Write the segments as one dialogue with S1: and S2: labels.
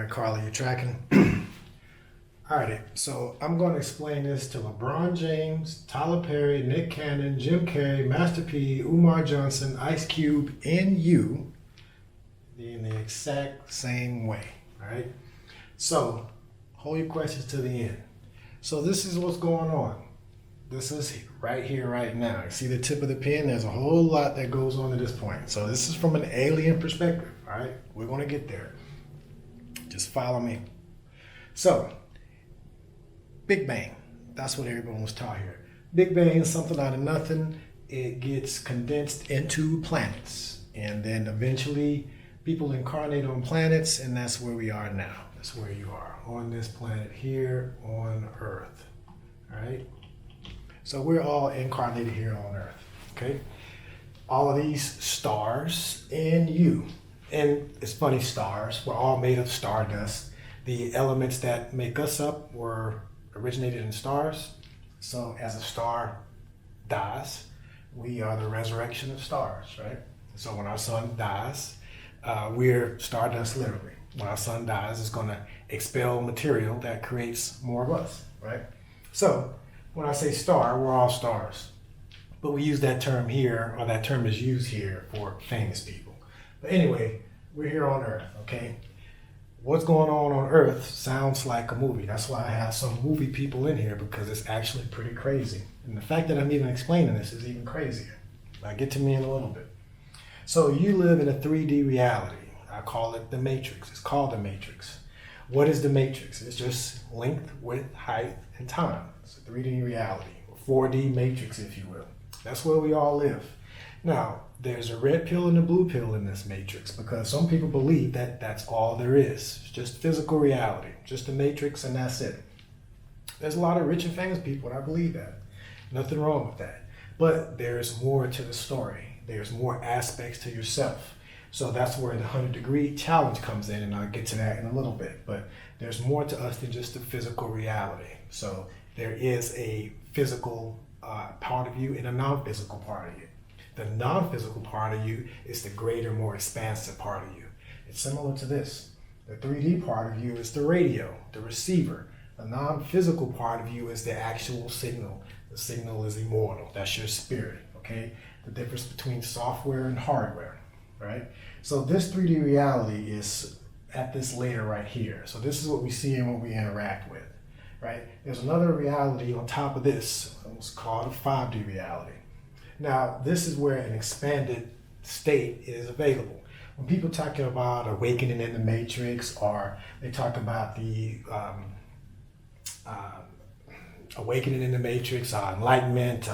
S1: right, Carly, you tracking? Alrighty, so I'm going to explain this to LeBron James, Tyler Perry, Nick Cannon, Jim Carrey, Master P, Umar Johnson, Ice Cube, and you in the exact same way. Alright? So, hold your questions to the end. So this is what's going on. This is right here, right now. You see the tip of the pen? There's a whole lot that goes on at this point. So this is from an alien perspective. Alright? We're going to get there. Just follow me. So, Big Bang. That's what everyone was taught here. Big Bang is something out of nothing. It gets condensed into planets. And then eventually people incarnate on planets, and that's where we are now. That's where you are, on this planet here on Earth. Alright? So we're all incarnated here on Earth. Okay? All of these stars and you. And it's funny, stars, we're all made of stardust. The elements that make us up were originated in stars. So as a star dies, we are the resurrection of stars, right? So when our sun dies, we're stardust literally. When our sun dies, it's going to expel material that creates more of us, right? So when I say star, we're all stars. But we use that term here, or that term is used here for famous people. But anyway, we're here on Earth, okay? What's going on Earth sounds like a movie. That's why I have some movie people in here, because it's actually pretty crazy. And the fact that I'm even explaining this is even crazier. I'll get to me in a little bit. So you live in a 3D reality. I call it the Matrix. It's called the Matrix. What is the Matrix? It's just length, width, height, and time. It's a 3D reality, a 4D matrix, if you will. That's where we all live. Now, there's a red pill and a blue pill in this matrix, because some people believe that that's all there is. It's just physical reality, just the matrix, and that's it. There's a lot of rich and famous people, and I believe that. Nothing wrong with that. But there's more to the story. There's more aspects to yourself. So that's where the 100-degree challenge comes in, and I'll get to that in a little bit. But there's more to us than just the physical reality. So there is a physical part of you and a non-physical part of you. The non-physical part of you is the greater, more expansive part of you. It's similar to this. The 3D part of you is the radio, the receiver. The non-physical part of you is the actual signal. The signal is immortal. That's your spirit, okay? The difference between software and hardware, right? So this 3D reality is at this layer right here. So this is what we see and what we interact with, right? There's another reality on top of this. It's called a 5D reality. Now, this is where an expanded state is available. When people talk about awakening in the matrix, or they talk about the awakening in the matrix, enlightenment,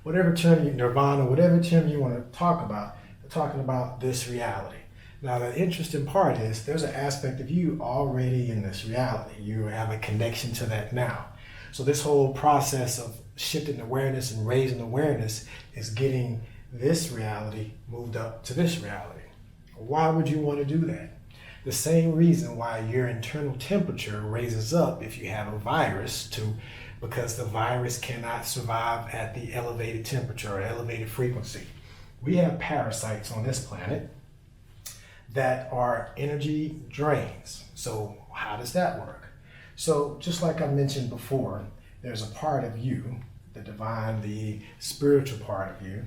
S1: whatever term, nirvana, whatever term you want to talk about, they're talking about this reality. Now, the interesting part is there's an aspect of you already in this reality. You have a connection to that now. So this whole process of shifting awareness and raising awareness is getting this reality moved up to this reality. Why would you want to do that? The same reason why your internal temperature raises up if you have a virus, because the virus cannot survive at the elevated temperature or elevated frequency. We have parasites on this planet that are energy drains. So how does that work? So just like I mentioned before, there's a part of you, the divine, the spiritual part of you,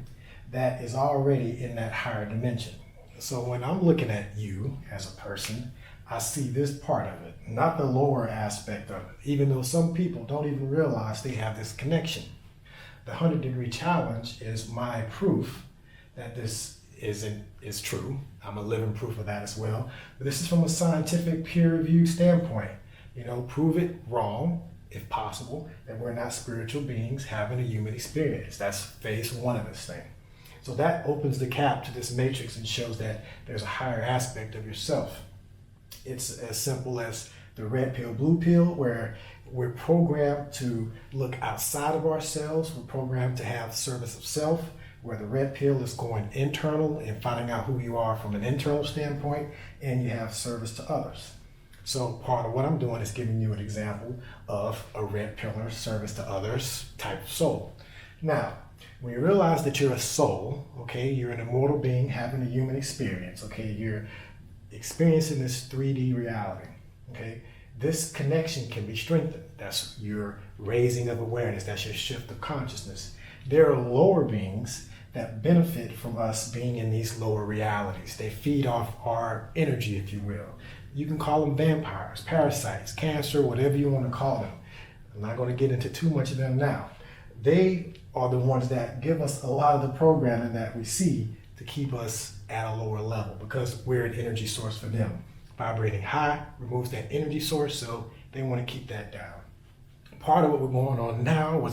S1: that is already in that higher dimension. So when I'm looking at you as a person, I see this part of it, not the lower aspect of it, even though some people don't even realize they have this connection. The 100-degree challenge is my proof that this is true. I'm a living proof of that as well. But this is from a scientific peer-reviewed standpoint. Prove it wrong, if possible, that we're not spiritual beings having a human experience. That's phase one of this thing. So that opens the cap to this matrix and shows that there's a higher aspect of yourself. It's as simple as the red pill, blue pill, where we're programmed to look outside of ourselves. We're programmed to have service of self, where the red pill is going internal and finding out who you are from an internal standpoint, and you have service to others. So part of what I'm doing is giving you an example of a red pillar service to others type of soul. Now, when you realize that you're a soul, okay, you're an immortal being having a human experience, okay, you're experiencing this 3D reality. Okay, this connection can be strengthened. That's your raising of awareness. That's your shift of consciousness. There are lower beings that benefit from us being in these lower realities. They feed off our energy, if you will. You can call them vampires, parasites, cancer, whatever you want to call them. I'm not going to get into too much of them now. They are the ones that give us a lot of the programming that we see to keep us at a lower level, because we're an energy source for them. Vibrating high removes that energy source, so they want to keep that down. Part of what's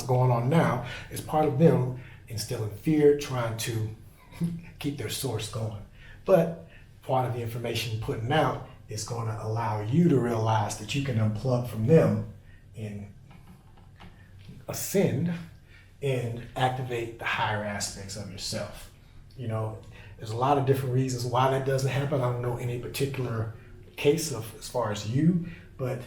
S1: going on now is part of them instilling fear, trying to keep their source going. But part of the information putting out is going to allow you to realize that you can unplug from them and ascend and activate the higher aspects of yourself. You know, there's a lot of different reasons why that doesn't happen. I don't know any particular case of as far as you, but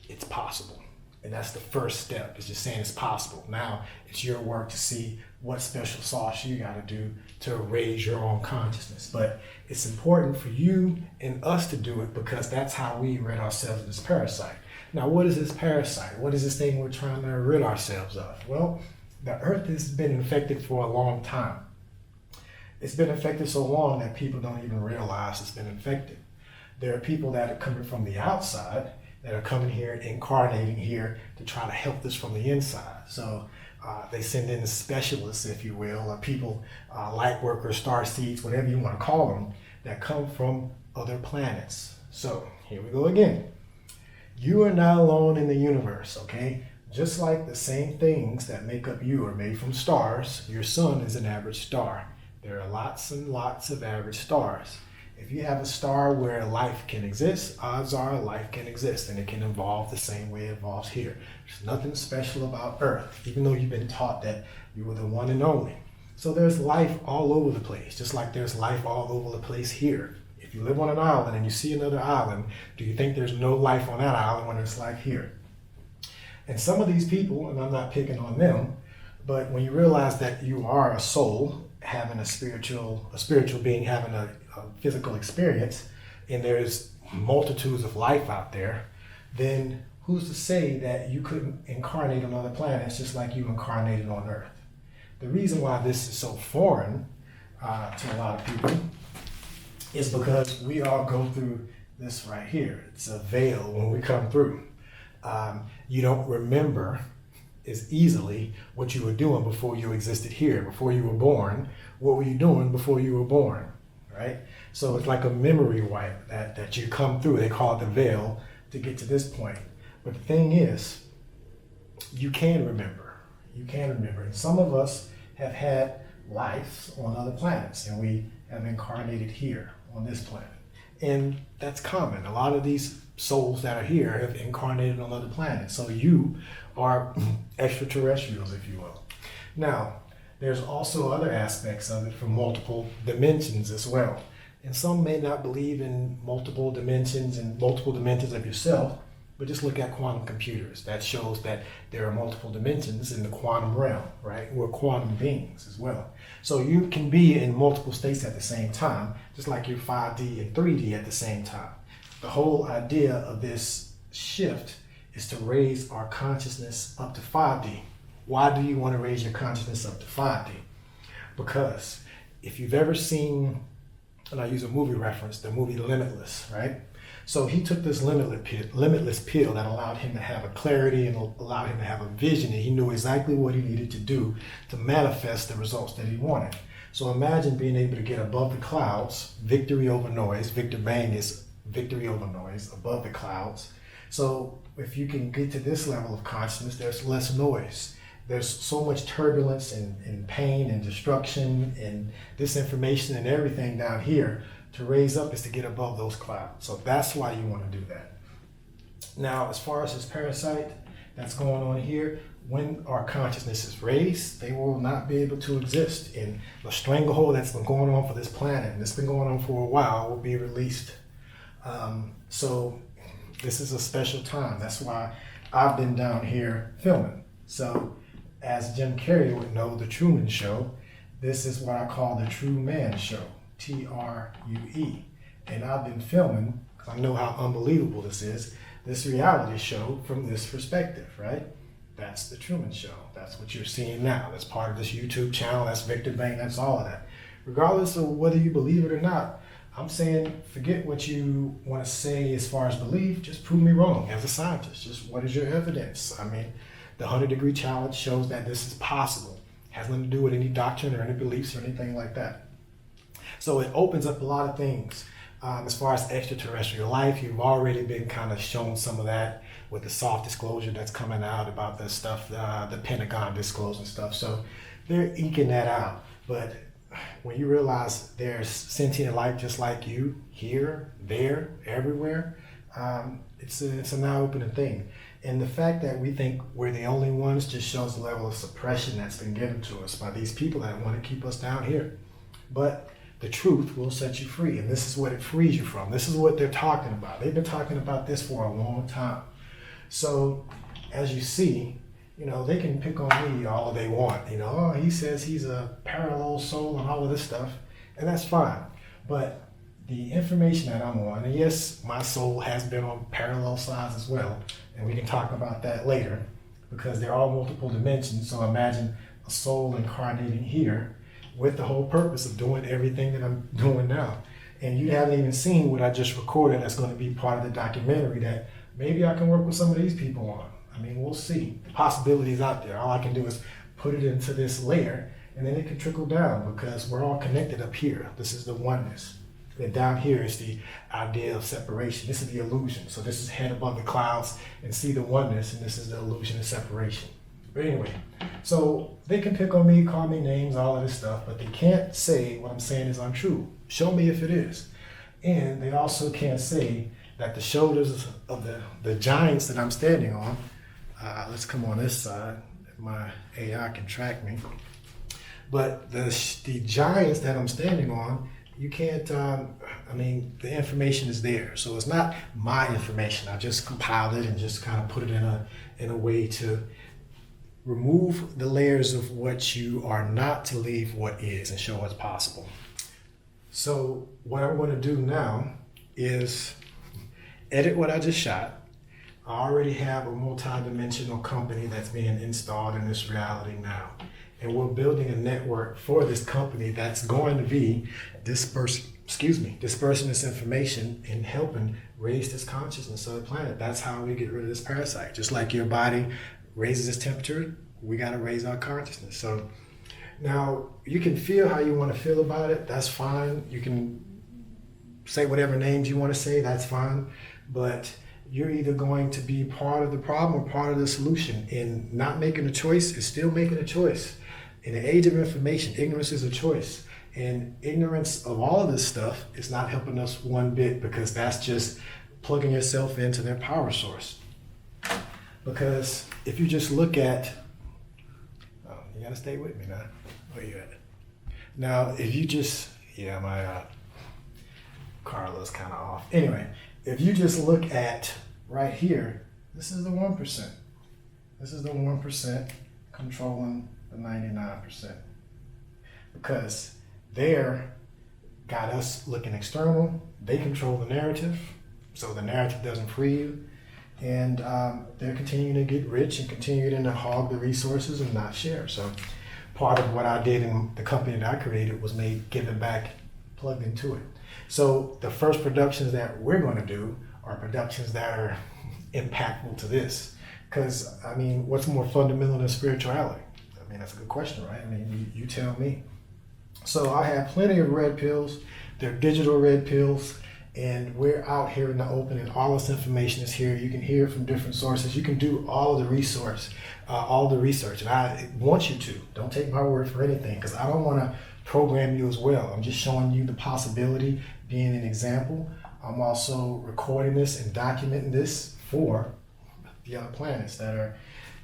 S1: it's possible. And that's the first step, is just saying it's possible. Now it's your work to see what special sauce you got to do to raise your own consciousness. But it's important for you and us to do it, because that's how we rid ourselves of this parasite. Now, what is this parasite? What is this thing we're trying to rid ourselves of? Well, the earth has been infected for a long time. It's been infected so long that people don't even realize it's been infected. There are people that are coming from the outside that are coming here, incarnating here to try to help this from the inside. So they send in specialists, if you will, or people, light workers, star seeds, whatever you want to call them, that come from other planets. So here we go again. You are not alone in the universe, okay? Just like the same things that make up you are made from stars, your sun is an average star. There are lots and lots of average stars. If you have a star where life can exist, odds are life can exist, and it can evolve the same way it evolves here. There's nothing special about Earth, even though you've been taught that you were the one and only. So there's life all over the place, just like there's life all over the place here. If you live on an island and you see another island, do you think there's no life on that island when there's life here? And some of these people, and I'm not picking on them, but when you realize that you are a soul having a spiritual being having a physical experience, and there's multitudes of life out there, then who's to say that you couldn't incarnate on other planets just like you incarnated on Earth? The reason why this is so foreign to a lot of people is because we all go through this right here. It's a veil when we come through. You don't remember as easily what you were doing before you existed here, before you were born. What were you doing before you were born, right? So it's like a memory wipe that you come through. They call it the veil to get to this point. But the thing is, you can remember. You can remember. And some of us have had lives on other planets, and we have incarnated here on this planet. And that's common. A lot of these souls that are here have incarnated on other planets. So you are extraterrestrials, if you will. Now, there's also other aspects of it from multiple dimensions as well. And some may not believe in multiple dimensions and multiple dimensions of yourself, but just look at quantum computers. That shows that there are multiple dimensions in the quantum realm, right? We're quantum beings as well. So you can be in multiple states at the same time, just like you're 5D and 3D at the same time. The whole idea of this shift is to raise our consciousness up to 5D. Why do you want to raise your consciousness up to 5D? Because if you've ever seen, and I use a movie reference, the movie Limitless, right? So he took this limitless pill that allowed him to have a clarity and allowed him to have a vision, and he knew exactly what he needed to do to manifest the results that he wanted. So imagine being able to get above the clouds, victory over noise. Vikterbang is victory over noise, above the clouds. So if you can get to this level of consciousness, there's less noise. There's so much turbulence and pain and destruction and disinformation and everything down here. To raise up is to get above those clouds. So that's why you want to do that. Now, as far as this parasite that's going on here, when our consciousness is raised, they will not be able to exist. And the stranglehold that's been going on for this planet, and it's been going on for a while, will be released. So this is a special time. That's why I've been down here filming. So as Jim Carrey would know, the Truman Show, this is what I call the True Man Show. TRUE. And I've been filming because I know how unbelievable this is, this reality show from this perspective, right? That's The Truman Show. That's what you're seeing now. That's part of this YouTube channel. That's vikterbang. That's all of that. Regardless of whether you believe it or not, I'm saying forget what you want to say as far as belief. Just prove me wrong as a scientist. Just what is your evidence? I mean, the 100-degree challenge shows that this is possible. It has nothing to do with any doctrine or any beliefs or anything like that. So it opens up a lot of things. As far as extraterrestrial life, you've already been kind of shown some of that with the soft disclosure that's coming out about the stuff, the Pentagon disclosing stuff. So they're eking that out. But when you realize there's sentient life just like you, here, there, everywhere, it's a now opening thing. And the fact that we think we're the only ones just shows the level of suppression that's been given to us by these people that want to keep us down here. But the truth will set you free, and this is what it frees you from. This is what they're talking about. They've been talking about this for a long time. So as you see, they can pick on me all they want. Oh, he says he's a parallel soul and all of this stuff, and that's fine. But the information that I'm on, and yes, my soul has been on parallel sides as well, and we can talk about that later, because they're all multiple dimensions. So imagine a soul incarnating here with the whole purpose of doing everything that I'm doing now. And you haven't even seen what I just recorded that's going to be part of the documentary that maybe I can work with some of these people on. I mean, we'll see. The possibilities out there. All I can do is put it into this layer, and then it can trickle down, because we're all connected up here. This is the oneness. And down here is the idea of separation. This is the illusion. So this is head above the clouds and see the oneness, and this is the illusion of separation. But anyway, so they can pick on me, call me names, all of this stuff, but they can't say what I'm saying is untrue. Show me if it is. And they also can't say that the shoulders of the giants that I'm standing on, let's come on this side, if my AI can track me, but the giants that I'm standing on, you can't, the information is there. So it's not my information. I just compiled it and just kind of put it in a way to remove the layers of what you are not to leave what is and show what's possible. So what I'm going to do now is edit what I just shot. I already have a multidimensional company that's being installed in this reality now. And we're building a network for this company that's going to be dispersing this information and helping raise this consciousness of the planet. That's how we get rid of this parasite. Just like your body raises its temperature, we got to raise our consciousness. So now you can feel how you want to feel about it. That's fine. You can say whatever names you want to say. That's fine. But you're either going to be part of the problem or part of the solution. And not making a choice is still making a choice. In the age of information, ignorance is a choice. And ignorance of all of this stuff is not helping us one bit, because that's just plugging yourself into their power source. Because if you just look at, you gotta stay with me now. Where you at? Now, if you just, my Carla's kind of off. Anyway, if you just look at right here, this is the 1%. This is the 1% controlling the 99%. Because they're got us looking external. They control the narrative, so the narrative doesn't free you. And they're continuing to get rich and continuing to hog the resources and not share. So part of what I did in the company that I created was made giving back plugged into it. So the first productions that we're going to do are productions that are impactful to this. Because, what's more fundamental than spirituality? That's a good question, right? You tell me. So I have plenty of red pills. They're digital red pills. And we're out here in the open, and all this information is here. You can hear it from different sources. You can do all of the research. And I want you to. Don't take my word for anything, because I don't want to program you as well. I'm just showing you the possibility, being an example. I'm also recording this and documenting this for the other planets that are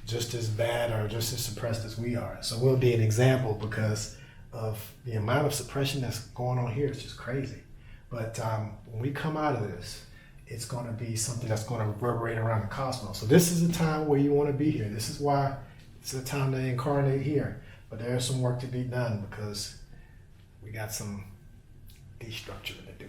S1: just as bad or just as suppressed as we are. So we'll be an example because of the amount of suppression that's going on here. It's just crazy. But when we come out of this, it's going to be something that's going to reverberate around the cosmos. So this is the time where you want to be here. This is why it's the time to incarnate here. But there's some work to be done, because we got some destructuring to do.